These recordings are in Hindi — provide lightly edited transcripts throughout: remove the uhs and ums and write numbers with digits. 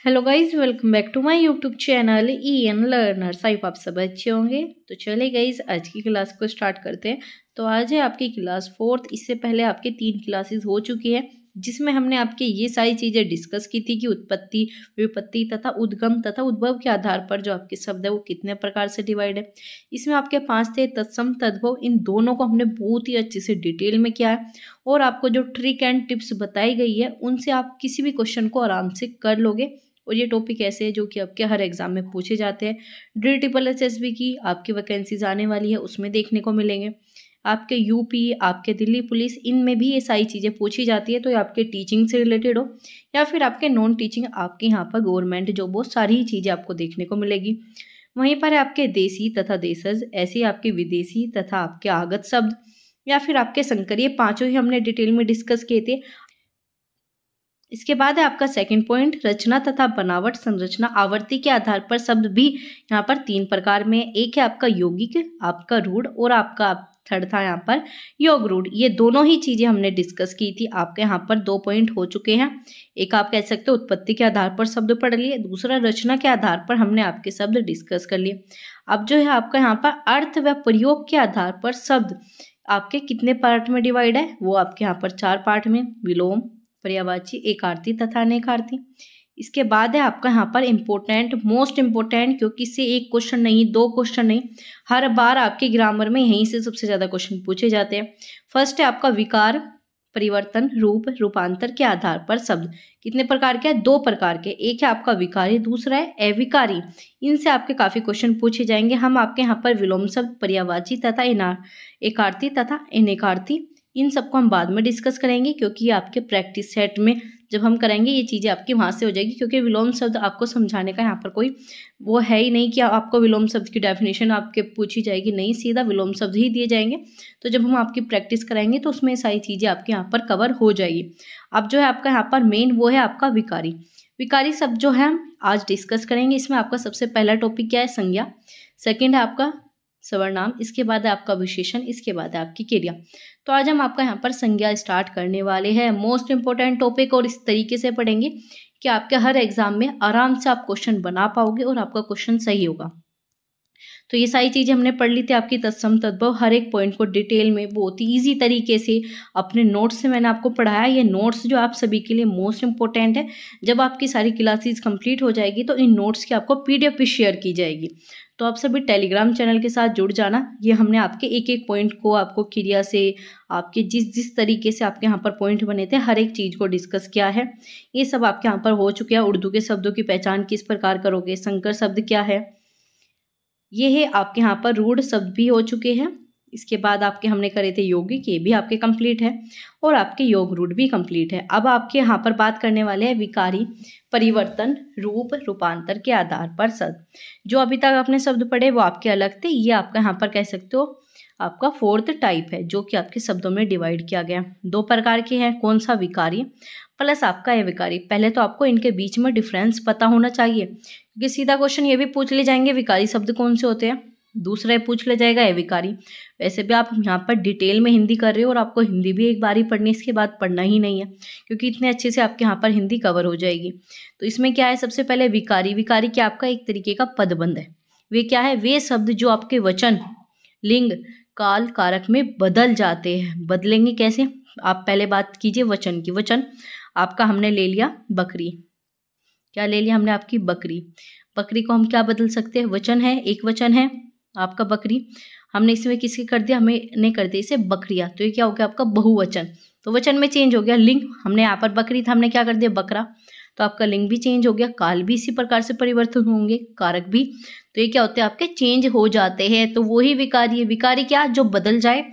Hello guys, welcome back to my YouTube channel EN learners. I आप सब अच्छे होंगे। तो चले गाइज, आज की क्लास को स्टार्ट करते हैं। तो आज है आपकी क्लास 4। इससे पहले आपके 3 क्लासेस हो चुकी है, जिसमें हमने आपके ये सारी चीज़ें डिस्कस की थी कि उत्पत्ति, व्युत्पत्ति तथा उद्गम तथा उद्भव के आधार पर जो आपके शब्द है वो कितने प्रकार से डिवाइड है। इसमें आपके 5 थे, तत्सम, तद्भव। इन दोनों को हमने बहुत ही अच्छे से डिटेल में किया है और आपको जो ट्रिक एंड टिप्स बताई गई है उनसे आप किसी भी क्वेश्चन को आराम से कर लोगे। और ये टॉपिक ऐसे है जो कि आपके हर एग्जाम में पूछे जाते हैं। DSSB की आपकी वैकेंसीज आने वाली है, उसमें देखने को मिलेंगे। आपके यूपी, आपके दिल्ली पुलिस, इनमें भी ये सारी चीज़ें पूछी जाती है। तो ये आपके टीचिंग से रिलेटेड हो या फिर आपके नॉन टीचिंग, आपके यहाँ पर गवर्नमेंट जॉब, बहुत सारी चीज़ें आपको देखने को मिलेगी। वहीं पर आपके देसी तथा देशज, ऐसे आपके विदेशी तथा आपके आगत शब्द या फिर आपके संकरीय, पांचों ही हमने डिटेल में डिस्कस किए थे। इसके बाद है आपका सेकंड पॉइंट, रचना तथा बनावट, संरचना, आवर्ती के आधार पर शब्द भी यहाँ पर 3 प्रकार में। एक है आपका यौगिक, आपका रूढ़, और आपका थर्ड था यहाँ पर योग रूढ़। ये दोनों ही चीजें हमने डिस्कस की थी। आपके यहाँ पर 2 पॉइंट हो चुके हैं। एक आप कह सकते हो उत्पत्ति के आधार पर शब्द पढ़ लिए, दूसरा रचना के आधार पर हमने आपके शब्द डिस्कस कर लिए। अब जो है आपका यहाँ पर अर्थ व प्रयोग के आधार पर शब्द आपके कितने पार्ट में डिवाइड है, वो आपके यहाँ पर 4 पार्ट में, विलोम, पर्यायवाची, एकार्थी तथा अनेकार्थी। इसके बाद है आपका यहाँ पर इम्पोर्टेंट, मोस्ट इम्पोर्टेंट, क्योंकि इससे एक क्वेश्चन नहीं, 2 क्वेश्चन नहीं, हर बार आपके ग्रामर में यहीं से सबसे ज्यादा क्वेश्चन पूछे जाते हैं। फर्स्ट है आपका विकार, परिवर्तन, रूप, रूपांतर के आधार पर शब्द कितने प्रकार के हैं? 2 प्रकार के। एक है आपका विकारी, दूसरा है अविकारी। इनसे आपके काफी क्वेश्चन पूछे जाएंगे। हम आपके यहाँ पर विलोम शब्द, पर्यायवाची तथा एकार्थी तथा अनेकार्थी, इन सबको हम बाद में डिस्कस करेंगे, क्योंकि ये आपके प्रैक्टिस सेट में जब हम करेंगे ये चीज़ें आपकी वहाँ से हो जाएगी। क्योंकि विलोम शब्द आपको समझाने का यहाँ पर कोई वो है ही नहीं कि आपको विलोम शब्द की डेफिनेशन आपके पूछी जाएगी, नहीं, सीधा विलोम शब्द ही दिए जाएंगे। तो जब हम आपकी प्रैक्टिस कराएंगे तो उसमें सारी चीज़ें आपके यहाँ पर कवर हो जाएगी। अब जो है आपका यहाँ पर मेन वो है आपका विकारी। विकारी शब्द जो है हम आज डिस्कस करेंगे। इसमें आपका सबसे पहला टॉपिक क्या है? संज्ञा। सेकेंड है आपका सर्वनाम, इसके बाद है आपका विशेषण, इसके बाद है आपकी क्रिया। तो आज हम आपका यहाँ पर संज्ञा स्टार्ट करने वाले हैं। मोस्ट इंपोर्टेंट टॉपिक, और इस तरीके से पढ़ेंगे कि आपके हर एग्जाम में आराम से आप क्वेश्चन बना पाओगे और आपका क्वेश्चन सही होगा। तो ये सारी चीजें हमने पढ़ ली थी आपकी तत्सम तद्भव, हर एक पॉइंट को डिटेल में बहुत ही ईजी तरीके से अपने नोट्स से मैंने आपको पढ़ाया। ये नोट्स जो आप सभी के लिए मोस्ट इंपॉर्टेंट है। जब आपकी सारी क्लासेस कंप्लीट हो जाएगी तो इन नोट्स की आपको PDF भी शेयर की जाएगी। तो आप सभी टेलीग्राम चैनल के साथ जुड़ जाना। ये हमने आपके एक एक पॉइंट को आपको क्रिया से, आपके जिस जिस तरीके से आपके यहाँ पर पॉइंट बने थे, हर एक चीज़ को डिस्कस किया है। ये सब आपके यहाँ पर हो चुके हैं। उर्दू के शब्दों की पहचान किस प्रकार करोगे, संकर शब्द क्या है, ये है आपके यहाँ पर रूढ़ शब्द भी हो चुके हैं। इसके बाद आपके हमने करे थे यौगिक, ये भी आपके कंप्लीट है, और आपके योग रूढ़ भी कंप्लीट है। अब आपके यहाँ पर बात करने वाले हैं विकारी, परिवर्तन, रूप, रूपांतर के आधार पर शब्द। जो अभी तक आपने शब्द पढ़े वो आपके अलग थे, ये आपका यहाँ पर कह सकते हो आपका 4th टाइप है, जो कि आपके शब्दों में डिवाइड किया गया। 2 प्रकार के हैं, कौन सा? विकारी प्लस आपका अविकारी। पहले तो आपको इनके बीच में डिफरेंस पता होना चाहिए, क्योंकि सीधा क्वेश्चन ये भी पूछ ले जाएंगे विकारी शब्द कौन से होते हैं, दूसरा पूछ ले जाएगा अविकारी। वैसे भी आप यहाँ पर डिटेल में हिंदी कर रहे हो और आपको हिंदी भी एक बार ही पढ़नी, इसके बाद पढ़ना ही नहीं है, क्योंकि इतने अच्छे से आपके यहाँ पर हिंदी कवर हो जाएगी। तो इसमें क्या है, सबसे पहले विकारी। विकारी क्या आपका एक तरीके का पदबंध है। वे क्या है? वे शब्द जो आपके वचन, लिंग, काल, कारक में बदल जाते हैं। बदलेंगे कैसे? आप पहले बात कीजिए वचन की। वचन आपका हमने ले लिया बकरी, क्या ले लिया हमने? आपकी बकरी। बकरी को हम क्या बदल सकते हैं? वचन है, एक वचन है आपका बकरी, हमने इसमें किसके कर दिया? हमें ने कर दिया इसे बकरिया। तो ये क्या हो गया आपका बहुवचन, तो वचन में चेंज हो गया। लिंग, हमने यहाँ पर बकरी था, हमने क्या कर दिया? बकरा, तो आपका लिंग भी चेंज हो गया। काल भी इसी प्रकार से परिवर्तन होंगे, कारक भी। तो ये क्या होते हैं? आपके चेंज हो जाते हैं। तो वही विकारी है। विकारी क्या? जो बदल जाए।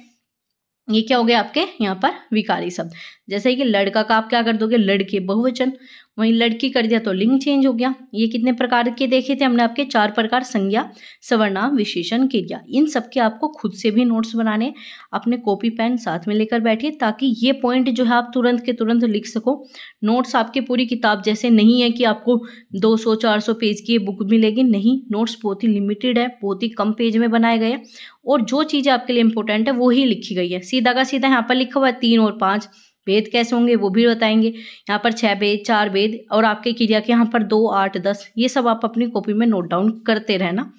ये क्या हो गया आपके यहाँ पर विकारी शब्द। जैसे कि लड़का का आप क्या कर दोगे? लड़के, बहुवचन। वहीं लड़की कर दिया तो लिंग चेंज हो गया। ये कितने प्रकार के देखे थे हमने? आपके 4 प्रकार, संज्ञा, सर्वनाम, विशेषण, क्रिया। इन सब के आपको खुद से भी नोट्स बनाने, अपने कॉपी पेन साथ में लेकर बैठिए, ताकि ये पॉइंट जो है आप तुरंत के तुरंत लिख सको। नोट्स आपकी पूरी किताब जैसे नहीं है कि आपको 200-400 पेज की बुक मिलेगी, नहीं। नोट्स बहुत ही लिमिटेड है, बहुत ही कम पेज में बनाए गए हैं, और जो चीज़ें आपके लिए इंपॉर्टेंट है वो ही लिखी गई है। सीधा का सीधा यहाँ पर लिखा हुआ है 3 और 5, भेद कैसे होंगे वो भी बताएंगे। यहाँ पर 6 भेद, 4 भेद और आपके क्रिया के यहाँ पर 2, 8, 10, ये सब आप अपनी कॉपी में नोट डाउन करते रहना।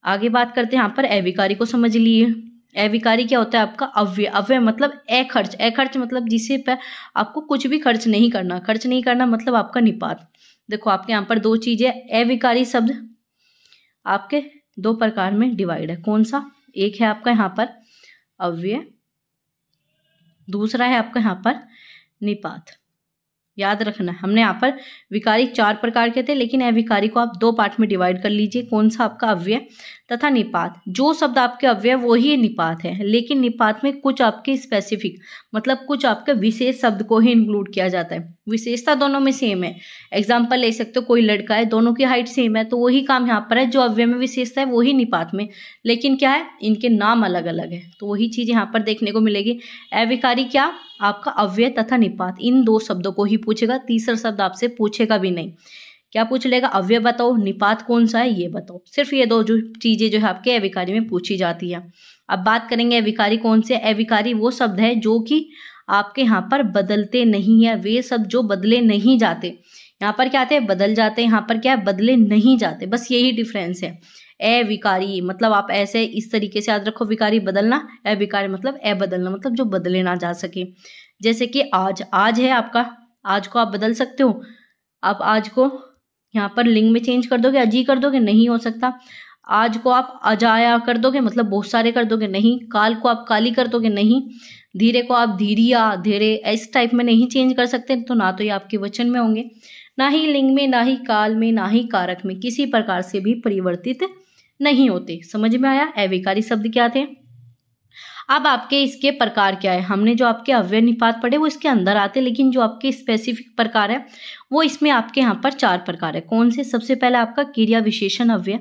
आगे बात करते हैं यहाँ पर अविकारी को समझ लिए। अविकारी क्या होता है आपका अव्यय। अव्यय मतलब अखर्च। अखर्च मतलब जिसे पर आपको कुछ भी खर्च नहीं करना। खर्च नहीं करना मतलब आपका निपात। देखो आपके यहाँ पर 2 चीजें, अविकारी शब्द आपके 2 प्रकार में डिवाइड है। कौन सा? एक है आपका यहाँ पर अव्यय, दूसरा है आपका यहाँ पर निपात। याद रखना, हमने यहाँ पर विकारी 4 प्रकार के थे, लेकिन अविकारी को आप 2 पार्ट में डिवाइड कर लीजिए। कौन सा? आपका अव्यय तथा निपात। जो शब्द आपके अव्यय वो ही निपात है, लेकिन निपात में कुछ आपके स्पेसिफिक मतलब कुछ आपके विशेष शब्द को ही इंक्लूड किया जाता है। विशेषता दोनों में सेम है। एग्जाम्पल ले सकते हो, कोई लड़का है, दोनों की हाइट सेम है, तो वही काम यहाँ पर है। जो अव्यय में विशेषता है वही निपात में, लेकिन क्या है, इनके नाम अलग अलग है। तो वही चीज यहाँ पर देखने को मिलेगी। अविकारी क्या? आपका अव्यय तथा निपात, इन 2 शब्दों को ही पूछेगा। तीसरा शब्द आपसे पूछेगा भी नहीं। क्या पूछ लेगा? अव्यय बताओ, निपात कौन सा है ये बताओ। सिर्फ ये 2 जो चीजें जो है आपके अविकारी में पूछी जाती है। अब बात करेंगे अविकारी कौन से। अविकारी वो शब्द है जो कि आपके यहाँ पर बदलते नहीं है। वे शब्द जो बदले नहीं जाते। यहाँ पर क्या आते हैं? बदल जाते हैं। यहाँ पर क्या है? बदले नहीं जाते। बस यही डिफरेंस है। अविकारी मतलब आप ऐसे इस तरीके से याद रखो, विकारी बदलना, अविकारी मतलब अबदलना, मतलब जो बदले ना जा सके। जैसे कि आज, आज है आपका, आज को आप बदल सकते हो। आप आज को यहाँ पर लिंग में चेंज कर दोगे, अजी कर दोगे? नहीं हो सकता। आज को आप अजाया कर दोगे, मतलब बहुत सारे कर दोगे? नहीं। काल को आप काली कर दोगे? नहीं। धीरे को आप धीरिया, धीरे, इस टाइप में नहीं चेंज कर सकते। तो ना तो ये आपके वचन में होंगे, ना ही लिंग में, ना ही काल में, ना ही कारक में, किसी प्रकार से भी परिवर्तित नहीं होते। समझ में आया अविकारी शब्द क्या थे। अब आपके इसके प्रकार क्या है। हमने जो आपके अव्यय निपात पढ़े वो इसके अंदर आते, लेकिन जो आपके स्पेसिफिक प्रकार है वो इसमें आपके यहाँ पर 4 प्रकार है। कौन से? सबसे पहले आपका क्रिया विशेषण अव्यय,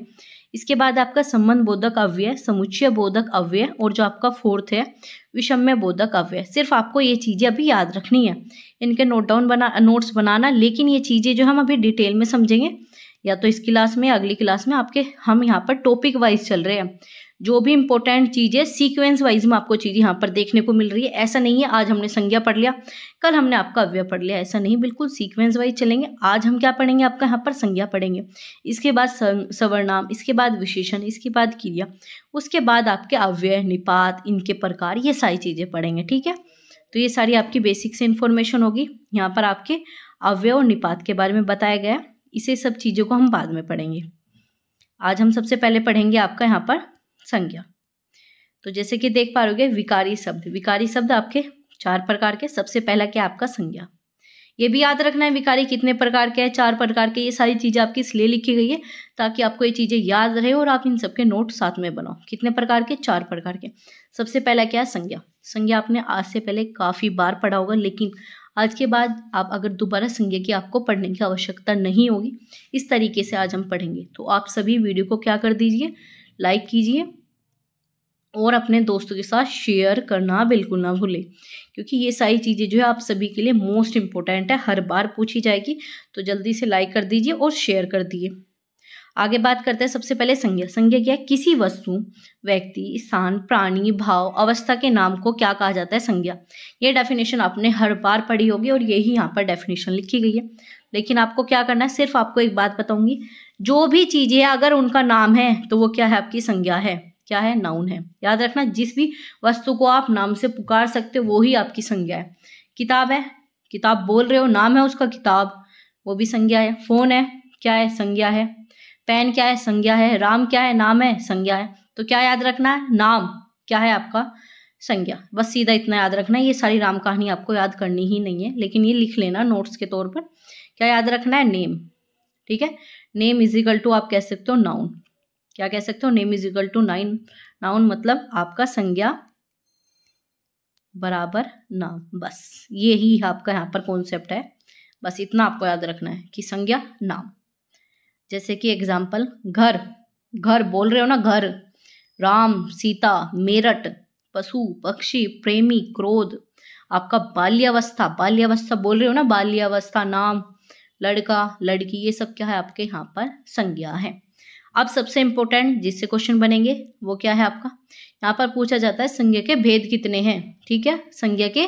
इसके बाद आपका संबंध बोधक अव्यय, समुच्चय बोधक अव्यय, और जो आपका 4th है विषम्य बोधक अव्यय। सिर्फ आपको ये चीजें अभी याद रखनी है, इनके नोट्स बनाना। लेकिन ये चीजें जो हम अभी डिटेल में समझेंगे, या तो इस क्लास में, अगली क्लास में आपके, हम यहाँ पर टॉपिक वाइज चल रहे हैं। जो भी इंपॉर्टेंट चीजें सीक्वेंस वाइज में आपको चीजें यहाँ पर देखने को मिल रही है। ऐसा नहीं है आज हमने संज्ञा पढ़ लिया, कल हमने आपका अव्यय पढ़ लिया, ऐसा नहीं, बिल्कुल सीक्वेंस वाइज चलेंगे। आज हम क्या पढ़ेंगे? आपका यहाँ पर संज्ञा पढ़ेंगे, इसके बाद सवर्नाम, इसके बाद विशेषण, इसके बाद क्रिया, उसके बाद आपके अव्यय, निपात, इनके प्रकार, ये सारी चीजें पढ़ेंगे। ठीक है, तो ये सारी आपकी बेसिक से इन्फॉर्मेशन होगी। यहाँ पर आपके अव्यय और निपात के बारे में बताया गया है। इसे सब चीज़ों को हम बाद में पढ़ेंगे। आज हम सबसे पहले पढ़ेंगे आपका यहाँ पर संज्ञा। तो जैसे कि देख पा रहे हो विकारी शब्द। विकारी शब्द आपके 4 प्रकार के। सबसे पहला क्या? आपका संज्ञा। ये भी याद रखना है विकारी कितने प्रकार के हैं, 4 प्रकार के। ये सारी चीज़ें आपकी इसलिए लिखी गई है ताकि आपको ये चीज़ें याद रहे और आप इन सबके नोट साथ में बनाओ। कितने प्रकार के? 4 प्रकार के। सबसे पहला क्या है? संज्ञा। संज्ञा आपने आज से पहले काफ़ी बार पढ़ा होगा, लेकिन आज के बाद आप अगर दोबारा संज्ञा की आपको पढ़ने की आवश्यकता नहीं होगी। इस तरीके से आज हम पढ़ेंगे। तो आप सभी वीडियो को क्या कर दीजिए, लाइक कीजिए और अपने दोस्तों के साथ शेयर करना बिल्कुल ना भूलें, क्योंकि ये सारी चीज़ें जो है आप सभी के लिए मोस्ट इंपॉर्टेंट है, हर बार पूछी जाएगी। तो जल्दी से लाइक कर दीजिए और शेयर कर दीजिए। आगे बात करते हैं सबसे पहले संज्ञा। संज्ञा क्या है? किसी वस्तु, व्यक्ति, स्थान, प्राणी, भाव, अवस्था के नाम को क्या कहा जाता है? संज्ञा। ये डेफिनेशन आपने हर बार पढ़ी होगी और यही यहाँ पर डेफिनेशन लिखी गई है। लेकिन आपको क्या करना है, सिर्फ आपको एक बात बताऊंगी, जो भी चीजें अगर उनका नाम है तो वो क्या है? आपकी संज्ञा है। क्या है? नाउन है। याद रखना, जिस भी वस्तु को आप नाम से पुकार सकते हो वो ही आपकी संज्ञा है। किताब है, किताब बोल रहे हो, नाम है उसका किताब, वो भी संज्ञा है। फोन है, क्या है? संज्ञा है। पेन क्या है? संज्ञा है। राम क्या है? नाम है, संज्ञा है। तो क्या याद रखना है? नाम क्या है आपका? संज्ञा। बस सीधा इतना याद रखना है। ये सारी राम कहानी आपको याद करनी ही नहीं है, लेकिन ये लिख लेना नोट्स के तौर पर। क्या याद रखना है? नेम। ठीक है, नेम इज इक्वल टू आप कह सकते हो नाउन। क्या कह सकते हो? Name is equal to noun, मतलब आपका संज्ञा बराबर नाम। बस यही आपका यहाँ पर कॉन्सेप्ट है। बस इतना आपको याद रखना है कि संज्ञा नाम। जैसे कि एग्जाम्पल, घर, घर बोल रहे हो ना, घर, राम, सीता, मेरठ, पशु, पक्षी, प्रेमी, क्रोध, आपका बाल्यावस्था, बाल्यावस्था बोल रहे हो ना, बाल्यावस्था, नाम, लड़का, लड़की, ये सब क्या है? आपके यहाँ पर संज्ञा है। अब सबसे इंपॉर्टेंट जिससे क्वेश्चन बनेंगे वो क्या है आपका? यहाँ पर पूछा जाता है संज्ञा के भेद कितने हैं। ठीक है, संज्ञा के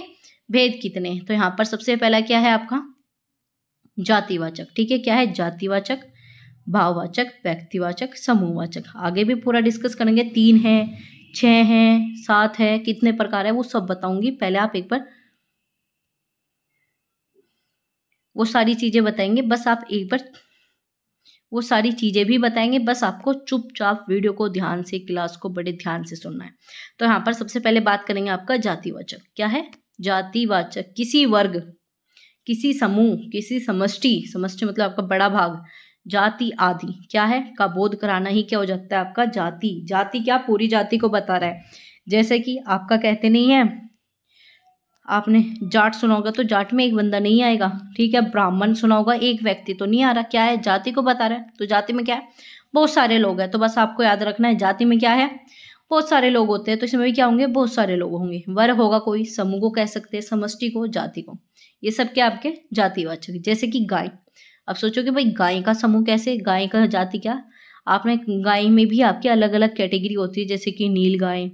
भेद कितने। तो यहाँ पर सबसे पहला क्या है आपका जातिवाचक, ठीक है। क्या है? जातिवाचक, भाववाचक, व्यक्तिवाचक, समूहवाचक। आगे भी पूरा डिस्कस करेंगे। 3 है, 6 है, 7 है, कितने प्रकार है वो सब बताऊंगी। पहले आप एक बार वो सारी चीजें बताएंगे, बस आप एक बार वो सारी चीजें भी बताएंगे, बस आपको चुपचाप वीडियो को ध्यान से, क्लास को बड़े ध्यान से सुनना है। तो यहाँ पर सबसे पहले बात करेंगे आपका जातिवाचक। क्या है? जातिवाचक किसी वर्ग, किसी समूह, किसी समष्टि, समष्टि मतलब आपका बड़ा भाग, जाति आदि क्या है का बोध कराना ही क्या हो जाता है आपका जाति। जाति क्या? पूरी जाति को बता रहा है। जैसे कि आपका कहते नहीं है, आपने जाट सुना होगा तो जाट में एक बंदा नहीं आएगा, ठीक है। ब्राह्मण सुना होगा, एक व्यक्ति तो नहीं आ रहा। क्या है? जाति को बता रहा है। तो जाति में क्या है? बहुत सारे लोग हैं। तो बस आपको याद रखना है जाति में क्या है? बहुत सारे लोग होते हैं। तो इसमें भी क्या होंगे? बहुत सारे लोग होंगे। वर्ग होगा कोई, समूह को कह सकते हैं, समष्टि को, जाति को। ये सब क्या आपके जातिवाचक। जैसे कि गाय, अब सोचो कि भाई गाय का समूह कैसे, गाय का जाति क्या। आपने गाय में भी आपकी अलग अलग कैटेगरी होती है, जैसे कि नील गाय,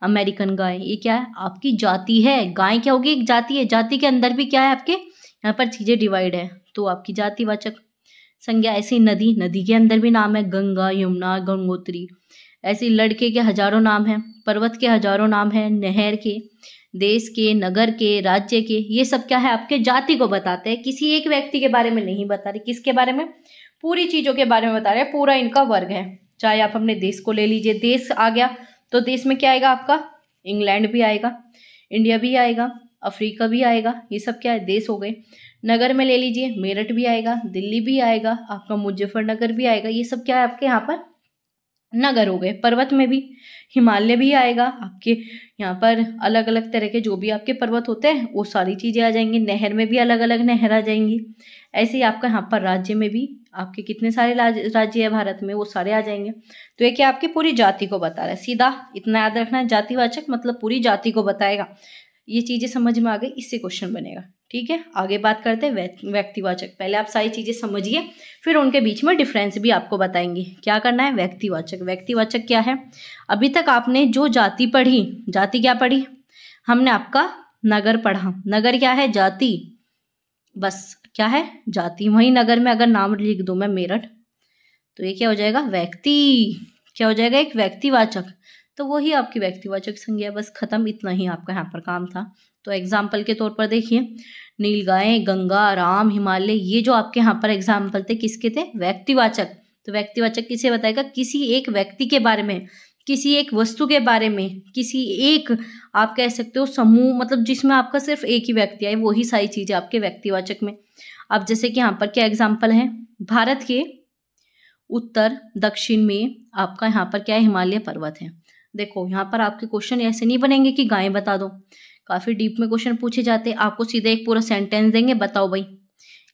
अमेरिकन गाय, ये क्या है? आपकी जाति है। गाय क्या होगी? एक जाति है। जाति के अंदर भी क्या है आपके यहाँ पर चीजें डिवाइड है, तो आपकी जातिवाचक संज्ञा। ऐसी नदी, नदी के अंदर भी नाम है, गंगा, यमुना, गंगोत्री। ऐसे लड़के के हजारों नाम हैं, पर्वत के हजारों नाम हैं, नहर के, देश के, नगर के, राज्य के। ये सब क्या है? आपके जाति को बताते हैं, किसी एक व्यक्ति के बारे में नहीं बता रहे। किसके बारे में? पूरी चीजों के बारे में बता रहे हैं, पूरा इनका वर्ग है। चाहे आप अपने देश को ले लीजिए, देश आ गया तो देश में क्या आएगा आपका? इंग्लैंड भी आएगा, इंडिया भी आएगा, अफ्रीका भी आएगा। ये सब क्या है? देश हो गए। नगर में ले लीजिए, मेरठ भी आएगा, दिल्ली भी आएगा, आपका मुजफ्फरनगर भी आएगा। ये सब क्या है आपके यहाँ पर? नगर हो गए। पर्वत में भी हिमालय भी आएगा आपके यहाँ पर, अलग अलग तरह के जो भी आपके पर्वत होते हैं वो सारी चीजें आ जाएंगी। नहर में भी अलग अलग नहर आ जाएंगी। ऐसे ही आपका यहाँ पर राज्य में भी आपके कितने सारे राज्य है भारत में, वो सारे आ जाएंगे। तो ये क्या आपकी पूरी जाति को बता रहा है। सीधा इतना याद रखना है, जातिवाचक मतलब पूरी जाति को बताएगा। ये चीजें समझ में आ गई, इससे क्वेश्चन बनेगा, ठीक है। आगे बात करते हैं व्यक्तिवाचक। पहले आप सारी चीजें समझिए, फिर उनके बीच में डिफरेंस भी आपको बताएंगे। क्या करना है? व्यक्तिवाचक। व्यक्तिवाचक क्या है? अभी तक आपने जो जाति पढ़ी, जाति क्या पढ़ी हमने? आपका नगर पढ़ा। नगर क्या है? जाति। बस क्या है? जाति। वहीं नगर में अगर नाम लिख दूं मैं मेरठ, तो ये क्या हो जाएगा? व्यक्ति। क्या हो जाएगा? एक व्यक्तिवाचक। तो वही आपकी व्यक्तिवाचक संज्ञा, बस खत्म। इतना ही आपका यहाँ पर काम था। तो एग्जाम्पल के तौर पर देखिए, नीलगाय, गंगा, राम, हिमालय, ये जो आपके यहाँ पर एग्जाम्पल थे किसके थे? व्यक्तिवाचक। तो व्यक्तिवाचक किसे बताएगा? किसी एक व्यक्ति के बारे में, किसी एक वस्तु के बारे में, किसी एक आप कह सकते हो समूह, मतलब जिसमें आपका सिर्फ एक ही व्यक्ति आए, वही सारी चीजें आपके व्यक्तिवाचक में। अब जैसे कि यहाँ पर क्या एग्जाम्पल है? भारत के उत्तर दक्षिण में आपका यहाँ पर क्या है? हिमालय पर्वत है। देखो यहाँ पर आपके क्वेश्चन ऐसे नहीं बनेंगे कि गायें बता दो, काफी डीप में क्वेश्चन पूछे जाते हैं। आपको सीधे एक पूरा सेंटेंस देंगे, बताओ भाई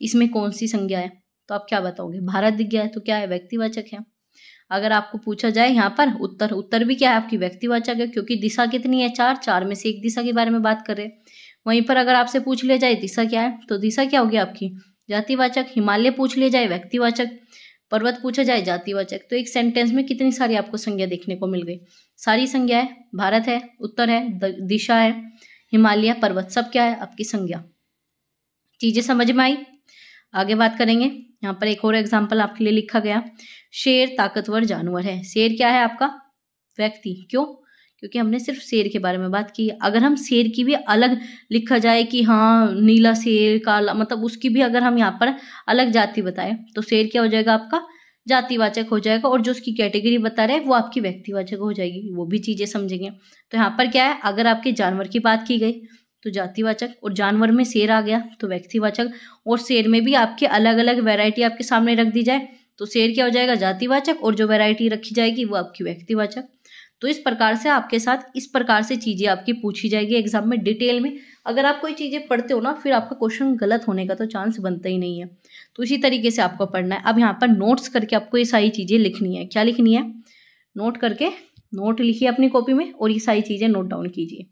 इसमें कौन सी संज्ञा है। तो आप क्या बताओगे? भारत दिख गया है तो क्या है? व्यक्तिवाचक है। अगर आपको पूछा जाए यहाँ पर उत्तर, उत्तर भी क्या है? आपकी व्यक्तिवाचक है, क्योंकि दिशा कितनी है? 4, 4 में से एक दिशा के बारे में बात कर रहे हैं। वहीं पर अगर आपसे पूछ लिया जाए दिशा क्या है, तो दिशा क्या होगी आपकी? जातिवाचक। हिमालय पूछ लिया जाए व्यक्तिवाचक, पर्वत पूछा जाए जातिवाचक। तो एक सेंटेंस में कितनी सारी आपको संज्ञा देखने को मिल गई? सारी संज्ञा है। भारत है, उत्तर है, दिशा है, हिमालय, पर्वत, सब क्या है? आपकी संज्ञा। चीजें समझ में आई? आगे बात करेंगे। यहाँ पर एक और एग्जाम्पल आपके लिए लिखा गया, शेर ताकतवर जानवर है। शेर क्या है आपका? व्यक्ति। क्यों? क्योंकि हमने सिर्फ शेर के बारे में बात की। अगर हम शेर की भी अलग लिखा जाए कि हाँ नीला शेर, काला, मतलब उसकी भी अगर हम यहाँ पर अलग जाति बताएं, तो शेर क्या हो जाएगा? आपका जातिवाचक हो जाएगा, और जो उसकी कैटेगरी बता रहे हैं वो आपकी व्यक्तिवाचक हो जाएगी। वो भी चीजें समझेंगे। तो यहाँ पर क्या है? अगर आपके जानवर की बात की गई तो जातिवाचक, और जानवर में शेर आ गया तो व्यक्तिवाचक, और शेर में भी आपके अलग अलग वैरायटी आपके सामने रख दी जाए तो शेर क्या हो जाएगा? जातिवाचक, और जो वैरायटी रखी जाएगी वो आपकी व्यक्तिवाचक। तो इस प्रकार से आपके साथ इस प्रकार से चीजें आपकी पूछी जाएगी एग्जाम में डिटेल में। अगर आप कोई चीजें पढ़ते हो ना, फिर आपका क्वेश्चन गलत होने का तो चांस बनता ही नहीं है। तो इसी तरीके से आपको पढ़ना है। अब यहाँ पर नोट्स करके आपको ये सारी चीजें लिखनी है। क्या लिखनी है? नोट करके, नोट लिखिए अपनी कॉपी में और ये सारी चीजें नोट डाउन कीजिए।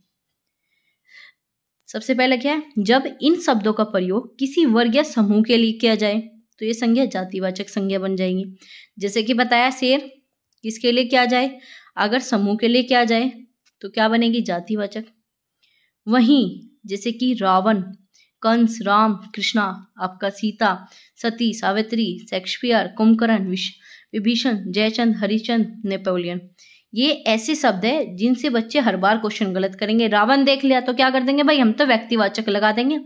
सबसे पहले क्या है? जब इन शब्दों का प्रयोग किसी वर्ग या समूह के लिए किया जाए तो ये संज्ञा जातिवाचक संज्ञा बन जाएंगी। जैसे कि बताया, शेर किसके लिए किया जाए? अगर समूह के लिए किया जाए तो क्या बनेगी? जातिवाचक। वहीं जैसे कि रावण, कंस, राम, कृष्णा, आपका सीता, सती, सावित्री, शेक्सपियर, कुंभकर्ण, विभीषण, जयचंद, हरिश्चंद्र, नेपोलियन। ये ऐसे शब्द है जिनसे बच्चे हर बार क्वेश्चन गलत करेंगे। रावण देख लिया तो क्या कर देंगे भाई, हम तो व्यक्तिवाचक लगा देंगे,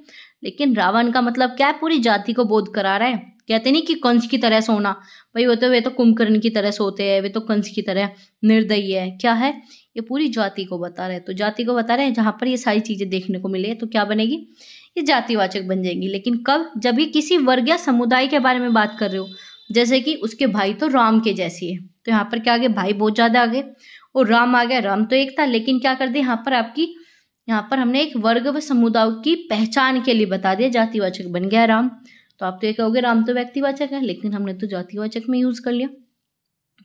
लेकिन रावण का मतलब क्या है, पूरी जाति को बोध करा रहा है। कहते नहीं कि कंस की तरह सोना, भाई वे तो कुंभकर्ण की तरह सोते हैं, वे तो कंस की तरह निर्दयी है। क्या है, ये पूरी जाति को बता रहे हैं। तो जाति को बता रहे हैं, जहां पर ये सारी चीजें देखने को मिले तो क्या बनेगी, ये जातिवाचक बन जाएंगी। लेकिन कब, जब भी किसी वर्ग या समुदाय के बारे में बात कर रहे हो, जैसे कि उसके भाई तो राम के जैसी है, तो यहाँ पर क्या आगे, भाई बहुत ज्यादा आगे और राम आ गया। राम तो एक था, लेकिन क्या कर दिया यहाँ पर, आपकी यहाँ पर हमने एक वर्ग व समुदाय की पहचान के लिए बता दिया, जातिवाचक बन गया राम। तो आप तो ये कहोगे राम तो व्यक्तिवाचक है, लेकिन हमने तो जातिवाचक में यूज कर लिया।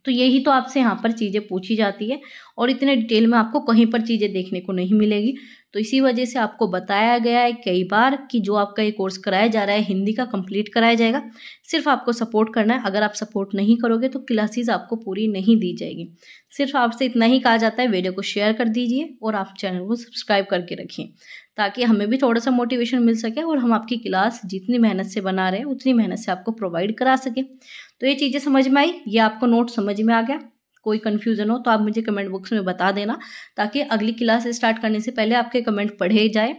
तो यही तो आपसे यहाँ पर चीजें पूछी जाती है, और इतने डिटेल में आपको कहीं पर चीजें देखने को नहीं मिलेगी। तो इसी वजह से आपको बताया गया है कई बार कि जो आपका ये कोर्स कराया जा रहा है हिंदी का, कंप्लीट कराया जाएगा। सिर्फ आपको सपोर्ट करना है। अगर आप सपोर्ट नहीं करोगे तो क्लासेस आपको पूरी नहीं दी जाएगी। सिर्फ आपसे इतना ही कहा जाता है, वीडियो को शेयर कर दीजिए और आप चैनल को सब्सक्राइब करके रखिए, ताकि हमें भी थोड़ा सा मोटिवेशन मिल सके और हम आपकी क्लास जितनी मेहनत से बना रहे हैं उतनी मेहनत से आपको प्रोवाइड करा सके। तो ये चीज़ें समझ में आई, ये आपको नोट समझ में आ गया, कोई कन्फ्यूजन हो तो आप मुझे कमेंट बॉक्स में बता देना, ताकि अगली क्लास स्टार्ट करने से पहले आपके कमेंट पढ़े जाए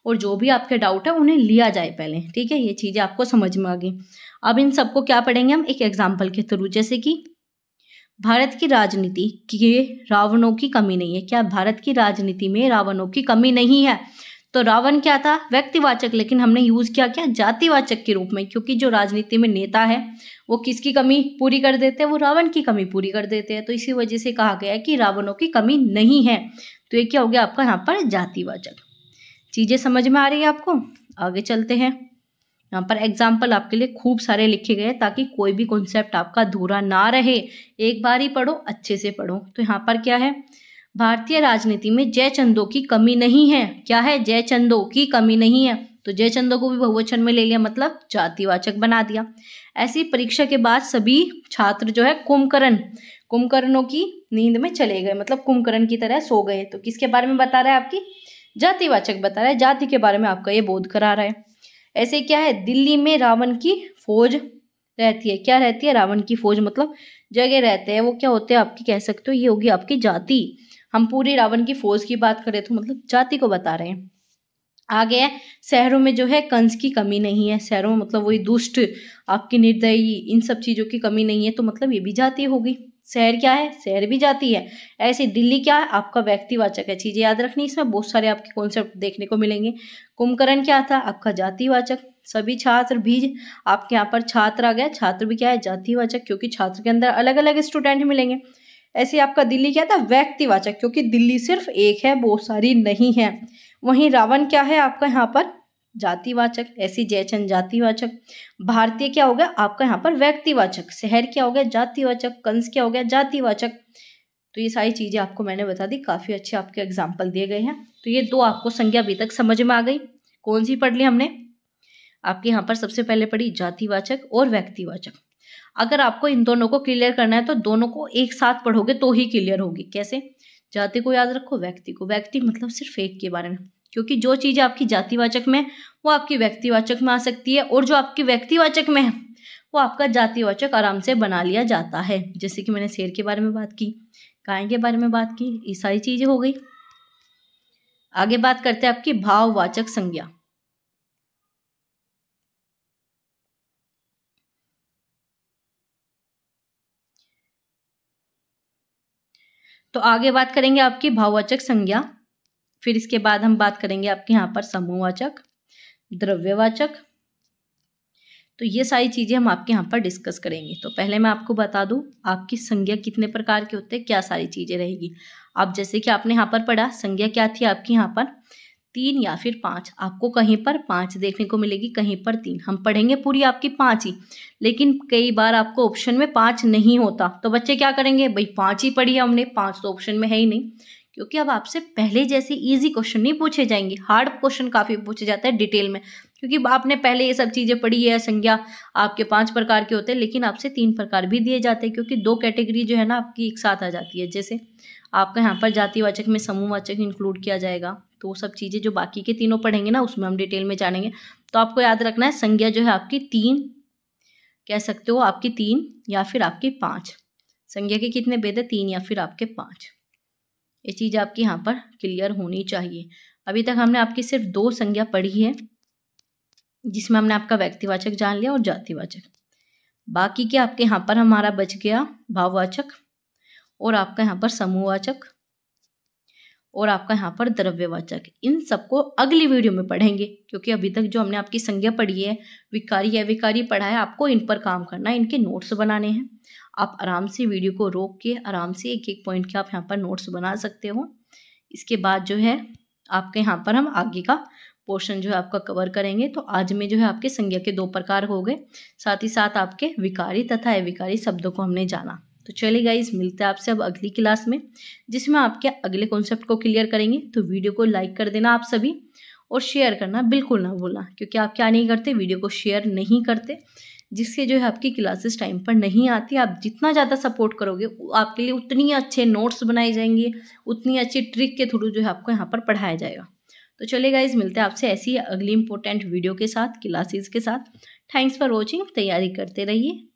और जो भी आपके डाउट है उन्हें लिया जाए पहले। ठीक है, ये चीज़ें आपको समझ में आ गई। अब इन सबको क्या पढ़ेंगे हम, एक एग्जाम्पल के थ्रू। जैसे कि भारत की राजनीति के रावणों की कमी नहीं है। क्या भारत की राजनीति में रावणों की कमी नहीं है? तो रावण क्या था, व्यक्तिवाचक, लेकिन हमने यूज किया क्या, जातिवाचक के रूप में, क्योंकि जो राजनीति में नेता है वो किसकी कमी पूरी कर देते हैं, वो रावण की कमी पूरी कर देते हैं। तो इसी वजह से कहा गया है कि रावणों की कमी नहीं है। तो ये क्या हो गया आपका यहाँ पर, जातिवाचक। चीजें समझ में आ रही है आपको? आगे चलते हैं। यहाँ पर एग्जाम्पल आपके लिए खूब सारे लिखे गए ताकि कोई भी कॉन्सेप्ट आपका अधूरा ना रहे। एक बार ही पढ़ो, अच्छे से पढ़ो। तो यहाँ पर क्या है, भारतीय राजनीति में जयचंदों की कमी नहीं है। क्या है, जयचंदों की कमी नहीं है। तो जयचंदों को भी बहुवचन में ले लिया, मतलब जातिवाचक बना दिया। ऐसी परीक्षा के बाद सभी छात्र जो है कुंभकर्णों की नींद में चले गए, मतलब कुंभकर्ण की तरह सो गए। तो किसके बारे में बता रहा है, आपकी जातिवाचक बता रहा है, जाति के बारे में आपका ये बोध करा रहा है। ऐसे क्या है, दिल्ली में रावण की फौज रहती है। क्या रहती है, रावण की फौज, मतलब जगह रहते हैं। वो क्या होते हैं आपकी, कह सकते हो ये होगी आपकी जाति। हम पूरी रावण की फौज की बात करें तो मतलब जाति को बता रहे हैं। आगे है, शहरों में जो है कंस की कमी नहीं है। शहरों में मतलब वही दुष्ट, आपकी निर्दयी, इन सब चीजों की कमी नहीं है। तो मतलब ये भी जाति होगी। शहर क्या है, शहर भी जाति है। ऐसे दिल्ली क्या है, आपका व्यक्तिवाचक है। चीजें याद रखनी, इसमें बहुत सारे आपके कॉन्सेप्ट देखने को मिलेंगे। कुंभकर्ण क्या था, आपका जातिवाचक। सभी छात्र भी, आपके यहाँ पर छात्र आ गया, छात्र भी क्या है, जातिवाचक, क्योंकि छात्र के अंदर अलग अलग स्टूडेंट मिलेंगे। ऐसे आपका दिल्ली क्या था, व्यक्तिवाचक, क्योंकि दिल्ली सिर्फ एक है, बहुत सारी नहीं है। वहीं रावण क्या है आपका यहाँ पर, जातिवाचक। ऐसी जयचंद जातिवाचक। भारतीय क्या हो गया आपका यहाँ पर व्यक्तिवाचक। शहर क्या हो गया, जातिवाचक। कंस क्या हो गया, जातिवाचक। तो ये सारी चीजें आपको मैंने बता दी, काफी अच्छे आपके एग्जाम्पल दिए गए हैं। तो ये दो आपको संज्ञा अभी तक समझ में आ गई। कौन सी पढ़ ली हमने, आपके यहाँ पर सबसे पहले पढ़ी जातिवाचक और व्यक्तिवाचक। अगर आपको इन दोनों को क्लियर करना है तो दोनों को एक साथ पढ़ोगे तो ही क्लियर होगी। कैसे, जाति को याद रखो, व्यक्ति को। व्यक्ति मतलब सिर्फ एक के बारे में, क्योंकि जो चीज आपकी जातिवाचक में वो आपकी व्यक्तिवाचक में आ सकती है, और जो आपकी व्यक्तिवाचक में है वो आपका जातिवाचक आराम से बना लिया जाता है। जैसे कि मैंने शेर के बारे में बात की, गाय के बारे में बात की, ये सारी चीजें हो गई। आगे बात करते हैं आपकी भाववाचक संज्ञा। तो आगे बात करेंगे आपकी भाववाचक संज्ञा, फिर इसके बाद हम बात करेंगे आपके यहाँ पर समूहवाचक, द्रव्यवाचक। तो ये सारी चीजें हम आपके यहाँ पर डिस्कस करेंगे। तो पहले मैं आपको बता दूं आपकी संज्ञा कितने प्रकार के होते हैं, क्या सारी चीजें रहेगी। आप जैसे कि आपने यहाँ पर पढ़ा, संज्ञा क्या थी आपकी यहाँ पर, 3 या फिर 5। आपको कहीं पर 5 देखने को मिलेगी, कहीं पर 3। हम पढ़ेंगे पूरी आपकी 5 ही, लेकिन कई बार आपको ऑप्शन में 5 नहीं होता, तो बच्चे क्या करेंगे, भाई 5 ही पढ़ी है हमने, 5 तो ऑप्शन में है ही नहीं। क्योंकि अब आपसे पहले जैसे इजी क्वेश्चन नहीं पूछे जाएंगे, हार्ड क्वेश्चन काफी पूछे जाते हैं डिटेल में, क्योंकि आपने पहले ये सब चीजें पढ़ी है। संज्ञा आपके 5 प्रकार के होते हैं, लेकिन आपसे 3 प्रकार भी दिए जाते हैं, क्योंकि 2 कैटेगरी जो है ना आपकी एक साथ आ जाती है। जैसे आपका यहाँ पर जातिवाचक में समूहवाचक इंक्लूड किया जाएगा। तो वो सब चीज़ें जो बाकी के तीनों पढ़ेंगे ना, उसमें हम डिटेल में जानेंगे। तो आपको याद रखना है, संज्ञा जो है आपकी 3 कह सकते हो, आपकी 3 या फिर आपकी 5। संज्ञा के कितने भेद है? 3 या फिर आपके 5। ये चीज़ आपकी यहाँ पर क्लियर होनी चाहिए। अभी तक हमने आपकी सिर्फ 2 संज्ञा पढ़ी है, जिसमें हमने आपका व्यक्तिवाचक जान लिया और जातिवाचक। बाकी के आपके यहाँ पर हमारा बच गया भाववाचक, और आपका यहाँ पर समूहवाचक, और आपका यहाँ पर द्रव्यवाचक। इन सबको अगली वीडियो में पढ़ेंगे, क्योंकि अभी तक जो हमने आपकी संज्ञा पढ़ी है, विकारी अविकारी पढ़ा है, आपको इन पर काम करना है, इनके नोट्स बनाने हैं। आप आराम से वीडियो को रोक के आराम से एक एक पॉइंट के आप यहाँ पर नोट्स बना सकते हो। इसके बाद जो है आपके यहाँ पर हम आगे का पोर्शन जो है आपका कवर करेंगे। तो आज में जो है आपके संज्ञा के 2 प्रकार हो गए, साथ ही साथ आपके विकारी तथा अविकारी शब्दों को हमने जाना। तो चलिए गाइस, मिलते हैं आपसे अब अगली क्लास में, जिसमें आपके अगले कॉन्सेप्ट को क्लियर करेंगे। तो वीडियो को लाइक कर देना आप सभी, और शेयर करना बिल्कुल ना भूलना, क्योंकि आप क्या नहीं करते, वीडियो को शेयर नहीं करते, जिससे जो है आपकी क्लासेस टाइम पर नहीं आती। आप जितना ज़्यादा सपोर्ट करोगे, आपके लिए उतनी अच्छे नोट्स बनाए जाएंगे, उतनी अच्छी ट्रिक के थ्रू जो है आपको यहाँ पर पढ़ाया जाएगा। तो चलिए गाइस, मिलते हैं आपसे ऐसी अगली इंपॉर्टेंट वीडियो के साथ, क्लासेस के साथ। Thanks for watching. तैयारी करते रहिए।